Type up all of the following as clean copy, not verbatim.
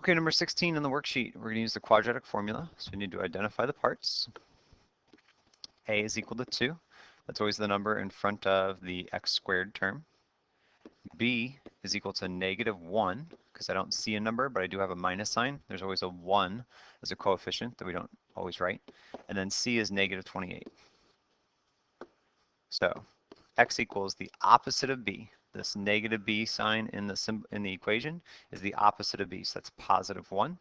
Okay, number 16 in the worksheet, we're going to use the quadratic formula. So we need to identify the parts. A is equal to 2. That's always the number in front of the x squared term. B is equal to negative 1, because I don't see a number, but I do have a minus sign. There's always a 1 as a coefficient that we don't always write. And then C is negative 28. So x equals the opposite of B. This negative B sign in the equation is the opposite of B, so that's positive 1.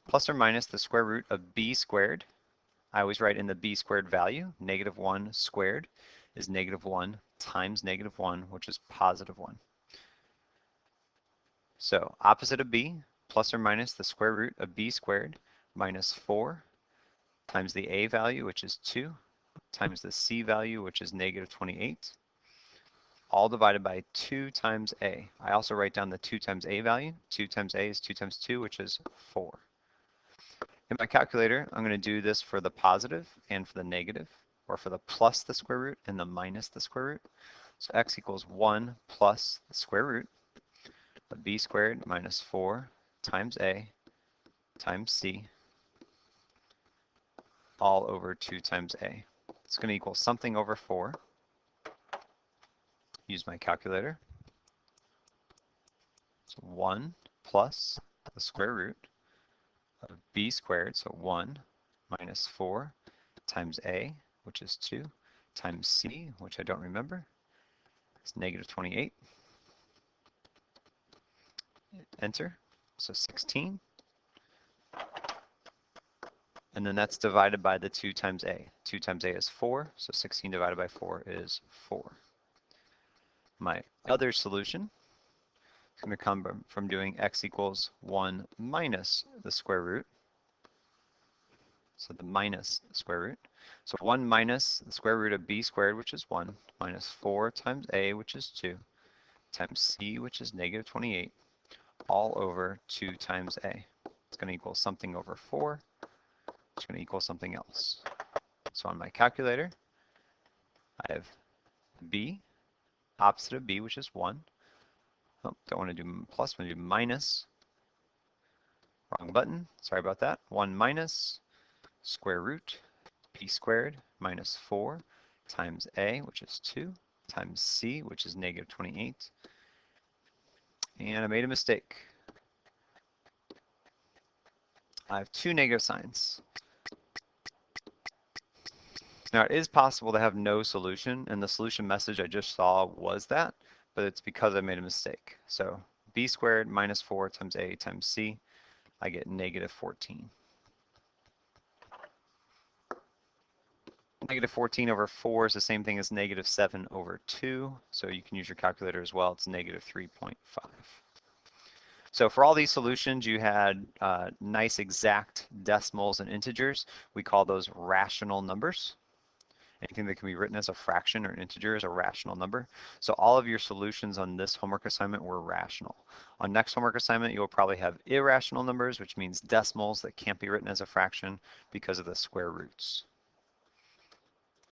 Plus or minus the square root of B squared. I always write in the B squared value. Negative 1 squared is negative 1 times negative 1, which is positive 1. So opposite of B, plus or minus the square root of B squared minus 4 times the A value, which is 2, times the C value, which is negative 28, all divided by 2 times A. I also write down the 2 times A value. 2 times A is 2 times 2, which is 4. In my calculator, I'm going to do this for the positive and for the negative, or for the plus the square root and the minus the square root. So x equals 1 plus the square root of B squared minus 4 times A times C, all over 2 times A. It's going to equal something over 4. Use my calculator. So 1 plus the square root of B squared, so 1 minus 4 times A, which is 2, times C, which I don't remember, it's negative 28. Enter, so 16. And then that's divided by the 2 times A. 2 times A is 4, so 16 divided by 4 is 4. My other solution is going to come from doing x equals 1 minus the square root. So the minus square root. So 1 minus the square root of B squared, which is 1, minus 4 times A, which is 2, times C, which is negative 28, all over 2 times A. It's going to equal something over 4. It's going to equal something else. So on my calculator, I have B, opposite of B, which is 1. Oh, don't want to do plus, I want to do minus. Wrong button, sorry about that. 1 minus square root B squared minus 4 times A, which is 2, times C, which is negative 28. And I made a mistake. I have 2 negative signs. Now it is possible to have no solution, and the solution message I just saw was that, but it's because I made a mistake. So B squared minus 4 times A times C, I get negative 14. Negative 14 over 4 is the same thing as negative 7 over 2, so you can use your calculator as well. It's negative 3.5. So for all these solutions, you had nice exact decimals and integers. We call those rational numbers. Anything that can be written as a fraction or an integer is a rational number. So all of your solutions on this homework assignment were rational. On next homework assignment, you'll probably have irrational numbers, which means decimals that can't be written as a fraction because of the square roots.